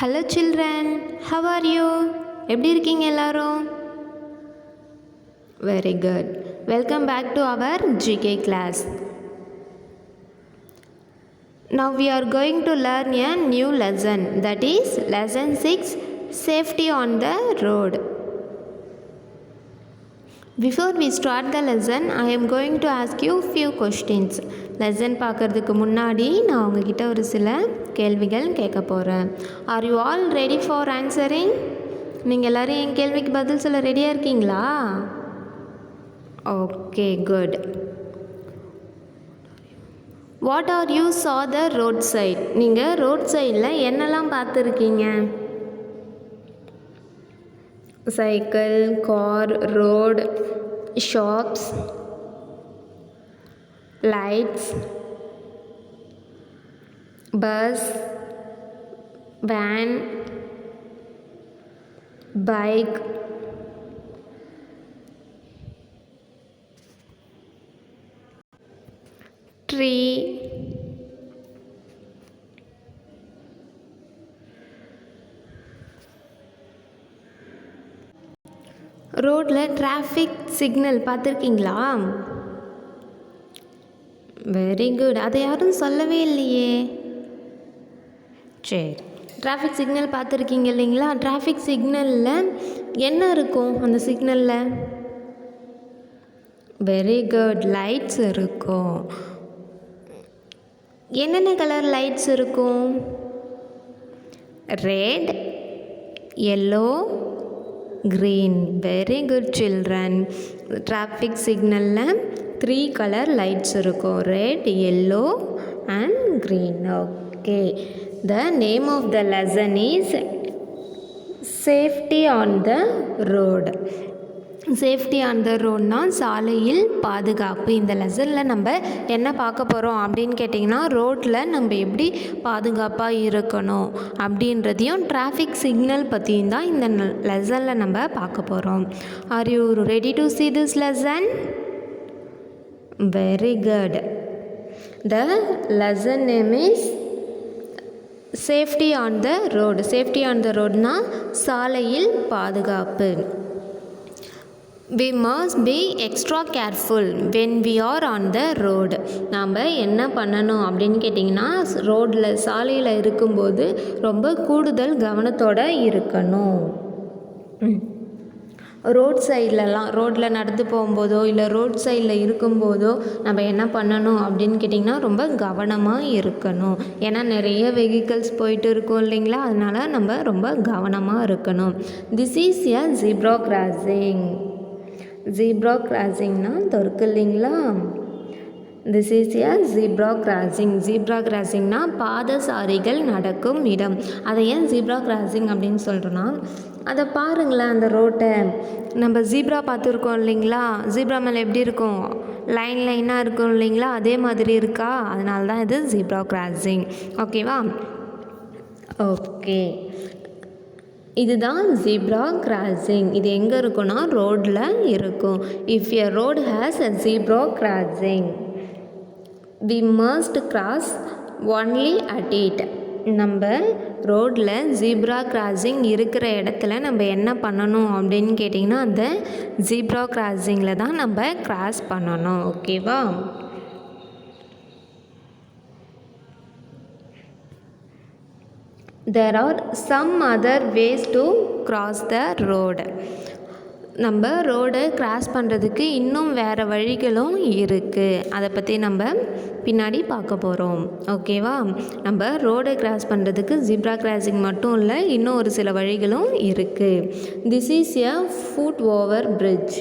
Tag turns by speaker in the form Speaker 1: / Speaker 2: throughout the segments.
Speaker 1: Hello children, how are you? எப்படி இருக்கீங்க எல்லாரும்? Very good. Welcome back to our GK class. Now we are going to learn a new lesson, that is lesson 6, safety on the road. Before we start the lesson, I am going to ask you few questions. Lesson பார்க்குறதுக்கு முன்னாடி நான் உங்ககிட்ட ஒரு சில கேள்விகள் கேட்க போகிறேன். Are you all ready for answering? நீங்கள் எல்லோரும் என் கேள்விக்கு பதில் சொல்ல ரெடியாக இருக்கீங்களா? Okay, good. What are you saw the road side? நீங்கள் ரோட் சைடில் என்னெல்லாம் பார்த்துருக்கீங்க? Cycle, car, road, shops, lights, bus, van, bike, tree, ரோட்டில் டிராஃபிக் சிக்னல் பார்த்துருக்கீங்களா? Very good. அதை யாரும் சொல்லவே இல்லையே. சரி, டிராஃபிக் சிக்னல் பார்த்துருக்கீங்க இல்லைங்களா? டிராஃபிக் சிக்னலில் என்ன இருக்கும்? அந்த சிக்னலில் வெரி குட், லைட்ஸ் இருக்கும். என்னென்ன கலர் லைட்ஸ் இருக்கும்? Red, yellow, green. Very good children. Traffic சிக்னலில் 3 கலர் லைட்ஸ் இருக்கும். Red, yellow and green. Okay, the name of the lesson is safety on the road. Safety on the ரோட்னா சாலையில் பாதுகாப்பு. இந்த லெசனில் நம்ம என்ன பார்க்க போகிறோம் அப்படின்னு கேட்டிங்கன்னா, ரோட்டில் நம்ம எப்படி பாதுகாப்பாக இருக்கணும் அப்படின்றதையும் டிராஃபிக் சிக்னல் பற்றியும் தான் இந்த லெசனில் நம்ம பார்க்க போகிறோம். Are you ready to see this lesson? Very good. The lesson name is safety on the road. Safety on the road na சாலையில் பாதுகாப்பு. We must be extra careful when we are on the road. நாம் என்ன பண்ணணும் அப்படின்னு கேட்டிங்கன்னா, ரோட்டில் சாலையில் இருக்கும்போது ரொம்ப கூடுதல் கவனத்தோடு இருக்கணும். ரோட் சைட்லலாம் ரோட்டில் நடந்து போகும்போதோ இல்லை ரோட் சைடில் இருக்கும்போதோ நம்ம என்ன பண்ணணும் அப்படின்னு கேட்டிங்கன்னா, ரொம்ப கவனமாக இருக்கணும். ஏன்னா நிறைய வெஹிக்கல்ஸ் போயிட்டு இருக்கோம் இல்லைங்களா? அதனால் நம்ம ரொம்ப கவனமாக இருக்கணும். This is a zebra crossing. Zebra கிராசிங்னா இருக்கு இல்லைங்களா? This is a zebra crossing. Zebra கிராசிங்னா பாதசாரிகள் நடக்கும் இடம். அதை ஏன் ஜீப்ரா கிராசிங் அப்படின்னு சொல்கிறோன்னா, அதை பாருங்களேன், அந்த ரோட்டை நம்ம ஜீப்ரா பார்த்துருக்கோம் இல்லைங்களா? ஜீப்ரா மேலே எப்படி இருக்கும்? லைனாக இருக்கும் இல்லைங்களா? அதே மாதிரி இருக்கா? அதனால தான் இது ஜீப்ரா கிராசிங். ஓகேவா? ஓகே, இதுதான் ஜீப்ரா கிராசிங். இது எங்கே இருக்குன்னா ரோடில் இருக்கும். If a road has a zebra crossing we must cross only at it. நம்ம ரோட்டில் ஜீப்ரா கிராசிங் இருக்கிற இடத்துல நம்ம என்ன பண்ணணும் அப்படின்னு கேட்டிங்கன்னா, அந்த ஜீப்ரா கிராசிங்கில் தான் நம்ம கிராஸ் பண்ணணும். ஓகேவா? There are some other ways to cross the road. நம்ம ரோடை கிராஸ் பண்ணுறதுக்கு இன்னும் வேறு வழிகளும் இருக்குது. அதை பற்றி நம்ம பின்னாடி பார்க்க போகிறோம். ஓகேவா? நம்ம ரோடை கிராஸ் பண்ணுறதுக்கு ஜீப்ரா கிராசிங் மட்டும் இல்லை, இன்னும் ஒரு சில வழிகளும் இருக்குது. This is a foot over bridge.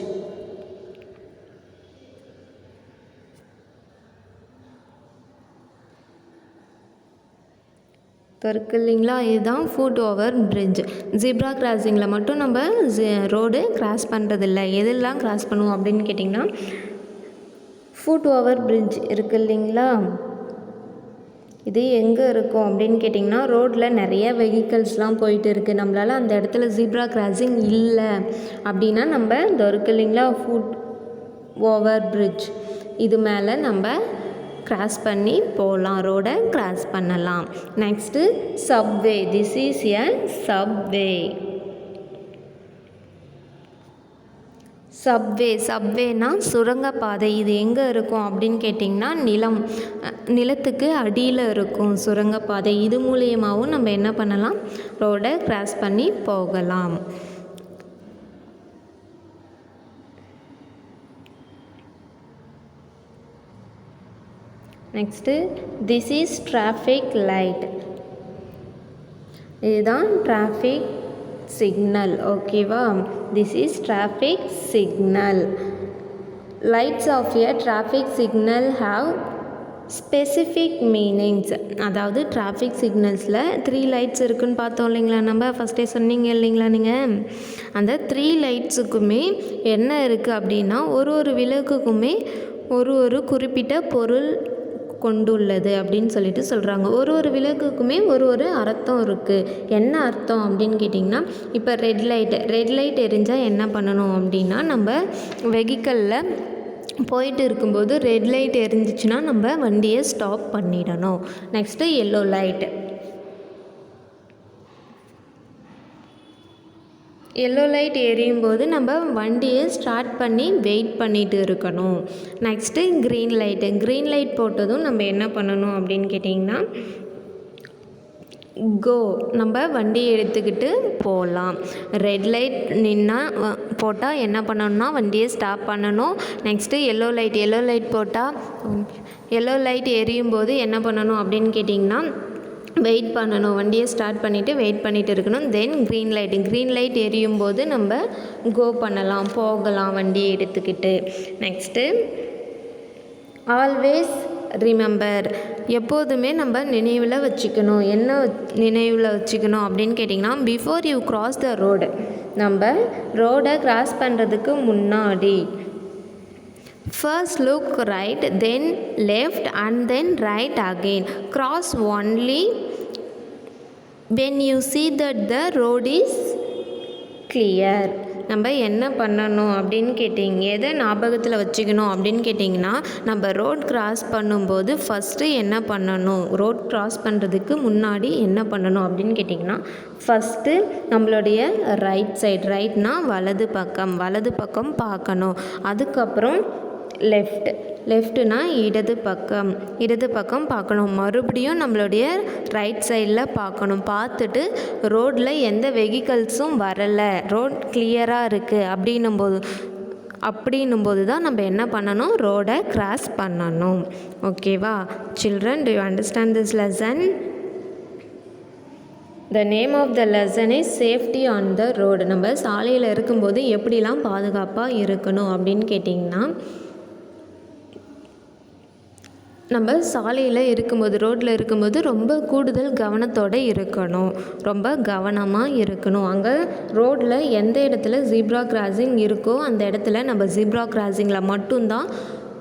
Speaker 1: இருக்கு இல்லைங்களா? இதுதான் ஃபுட் ஓவர் பிரிட்ஜ். ஜீப்ரா கிராசிங்கில் மட்டும் நம்ம ரோடு கிராஸ் பண்ணுறதில்ல. எதெல்லாம் கிராஸ் பண்ணுவோம் அப்படின்னு கேட்டிங்கன்னா, ஃபுட் ஓவர் பிரிட்ஜ் இருக்கு இல்லைங்களா? இது எங்கே இருக்கும் அப்படின்னு கேட்டிங்கன்னா, ரோட்டில் நிறைய வெஹிக்கல்ஸ்லாம் போயிட்டு இருக்குது. நம்மளால் அந்த இடத்துல ஜீப்ரா கிராசிங் இல்லை அப்படின்னா, நம்ம இந்த இருக்கு இல்லைங்களா ஃபுட் ஓவர் பிரிட்ஜ், இது மேலே நம்ம கிராஸ் பண்ணி போகலாம், ரோடை கிராஸ் பண்ணலாம். Next subway. This is a subway. சப்வேனா சுரங்கப்பாதை. இது எங்கே இருக்கும் அப்படின்னு கேட்டிங்கன்னா நிலத்துக்கு அடியில் இருக்கும் சுரங்கப்பாதை. இது மூலியமாகவும் நம்ம என்ன பண்ணலாம், ரோடை கிராஸ் பண்ணி போகலாம். Next this is traffic light. இதுதான் டிராஃபிக் சிக்னல். ஓகேவா? This is traffic signal. Lights of a traffic signal have specific meanings. அதாவது டிராஃபிக் சிக்னல்ஸில் 3 லைட்ஸ் இருக்குதுன்னு பார்த்தோம் இல்லைங்களா, நம்ம ஃபஸ்ட்டே சொன்னீங்க இல்லைங்களா நீங்கள். அந்த 3 லைட்ஸுக்குமே என்ன இருக்குது அப்படின்னா, ஒரு விளக்குக்குமே ஒரு குறிப்பிட்ட பொருள் கொண்டுள்ளது அப்படின்னு சொல்கிறாங்க. ஒரு விளக்குக்குமே ஒரு அர்த்தம் இருக்குது. என்ன அர்த்தம் அப்படின்னு கேட்டிங்கன்னா, இப்போ ரெட் லைட் எரிஞ்சால் என்ன பண்ணணும் அப்படின்னா, நம்ம வெஹிக்கிளில் போயிட்டு இருக்கும்போது ரெட் லைட் எரிஞ்சிச்சுன்னா நம்ம வண்டியை ஸ்டாப் பண்ணிடணும். நெக்ஸ்ட்டு எல்லோ லைட் எரியும் போது நம்ம வண்டியை ஸ்டார்ட் பண்ணி வெயிட் பண்ணிட்டு இருக்கணும். நெக்ஸ்ட்டு க்ரீன் லைட் போட்டதும் நம்ம என்ன பண்ணணும் அப்படின்னு கேட்டிங்கன்னா, கோ, நம்ம வண்டியை எடுத்துக்கிட்டு போகலாம். ரெட் லைட் போட்டால் என்ன பண்ணணும்னா வண்டியை ஸ்டாப் பண்ணணும். நெக்ஸ்ட்டு எல்லோ லைட் போட்டால் எல்லோ லைட் எரியும் போது என்ன பண்ணணும் அப்படின்னு கேட்டிங்கன்னா, வெயிட் பண்ணணும். வண்டியை ஸ்டார்ட் பண்ணிவிட்டு வெயிட் பண்ணிகிட்டு இருக்கணும். தென் க்ரீன் லைட் எரியும் போது நம்ம கோ பண்ணலாம், போகலாம் வண்டியை எடுத்துக்கிட்டு. Next always remember. எப்போதுமே நம்ம நினைவில் வச்சுக்கணும். என்ன நினைவில் வச்சுக்கணும் அப்படின்னு கேட்டிங்கன்னா, before you cross the road, நம்ம ரோடை கிராஸ் பண்ணுறதுக்கு முன்னாடி first look right, then left and then right again. Cross only when you see that the road is clear. நம்ம என்ன பண்ணணும் அப்படின்னு எதை ஞாபகத்தில் வச்சுக்கணும் அப்படின்னு கேட்டிங்கன்னா, நம்ம ரோட் கிராஸ் பண்ணும்போது ஃபஸ்ட்டு என்ன பண்ணணும், ரோட் கிராஸ் பண்ணுறதுக்கு முன்னாடி என்ன பண்ணணும் அப்படின்னு கேட்டிங்கன்னா, ஃபஸ்ட்டு நம்மளுடைய ரைட்னா வலது பக்கம் பார்க்கணும். அதுக்கப்புறம் லெஃப்ட்னா இடது பக்கம் பார்க்கணும். மறுபடியும் நம்மளுடைய ரைட் சைடில் பார்க்கணும். பார்த்துட்டு ரோட்டில் எந்த வெஹிக்கல்ஸும் வரலை, ரோட் கிளியராக இருக்குது அப்படின்னும்போது தான் நம்ம என்ன பண்ணணும், ரோடை கிராஸ் பண்ணணும். ஓகேவா children, to you understand this lesson? The name of the lesson is safety on the road. நம்ம சாலையில் இருக்கும்போது எப்படிலாம் பாதுகாப்பாக இருக்கணும் அப்படின்னு கேட்டிங்கன்னா, நம்ம சாலையில் இருக்கும்போது ரோட்டில் இருக்கும்போது ரொம்ப கூடுதல் கவனத்தோடு இருக்கணும், ரொம்ப கவனமாக இருக்கணும். அங்கே ரோட்டில் எந்த இடத்துல ஜீப்ரா கிராசிங் இருக்கோ அந்த இடத்துல நம்ம ஜீப்ரா கிராசிங்கில் மட்டும்தான்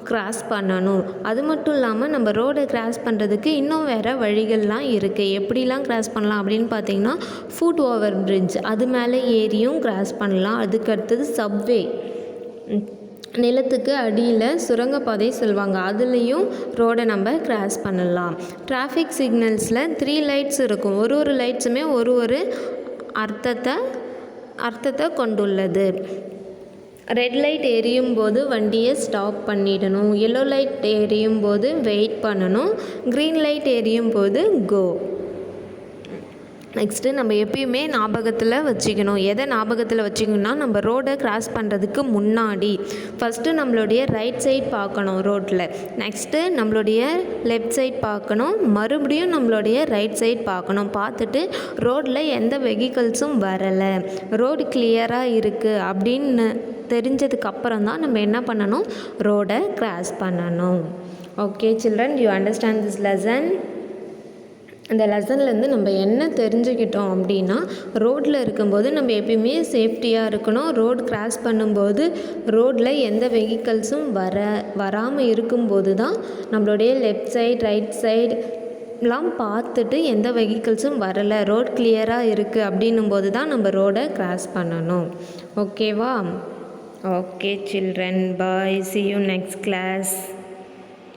Speaker 1: கிராஸ் பண்ணணும். அது மட்டும் இல்லாமல் நம்ம ரோடை கிராஸ் பண்ணுறதுக்கு இன்னும் வேறு வழிகள்லாம் இருக்குது. எப்படிலாம் கிராஸ் பண்ணலாம் அப்படின்னு பார்த்தீங்கன்னா, ஃபுட் ஓவர் பிரிட்ஜ், அது மேலே ஏறியும் கிராஸ் பண்ணலாம். அதுக்கடுத்தது சப்வே, நிலத்துக்கு அடியில் சுரங்கப்பாதை சொல்லுவாங்க, அதுலேயும் ரோடை நம்ம கிராஸ் பண்ணலாம். டிராஃபிக் சிக்னல்ஸில் 3 லைட்ஸ் இருக்கும். ஒரு லைட்ஸுமே ஒரு அர்த்தத்தை கொண்டுள்ளது. ரெட் லைட் எரியும் போது வண்டியை ஸ்டாப் பண்ணிடணும். எல்லோ லைட் எரியும் போது வெயிட் பண்ணணும். க்ரீன் லைட் எரியும் போது கோ. நெக்ஸ்ட்டு நம்ம எப்பயுமே ஞாபகத்தில் வச்சுக்கணும். எதை ஞாபகத்தில் வச்சுக்கணும்னா, நம்ம ரோடை கிராஸ் பண்ணுறதுக்கு முன்னாடி ஃபஸ்ட்டு நம்மளுடைய ரைட் சைட் பார்க்கணும் ரோட்டில். நெக்ஸ்ட்டு நம்மளுடைய லெஃப்ட் சைட் பார்க்கணும். மறுபடியும் நம்மளுடைய ரைட் சைட் பார்க்கணும். பார்த்துட்டு ரோட்டில் எந்த வெஹிக்கல்ஸும் வரலை, ரோடு கிளியராக இருக்குது அப்படின்னு தெரிஞ்சதுக்கப்புறம் தான் நம்ம என்ன பண்ணணும், ரோடை கிராஸ் பண்ணணும். Okay children, you understand this lesson? இந்த லெசன்லேருந்து நம்ம என்ன தெரிஞ்சுக்கிட்டோம் அப்படின்னா, ரோட்டில் இருக்கும்போது நம்ம எப்பயுமே சேஃப்டியாக இருக்கணும். ரோடு கிராஸ் பண்ணும்போது ரோட்டில் எந்த வெஹிக்கல்ஸும் வராமல் இருக்கும்போது தான் நம்மளுடைய லெஃப்ட் சைட் ரைட் சைட்லாம் பார்த்துட்டு எந்த வெஹிக்கல்ஸும் வரலை, ரோட் கிளியராக இருக்குது அப்படின்னும் போது தான் நம்ம ரோடை கிராஸ் பண்ணணும். ஓகேவா? Okay children, bye, see you next class.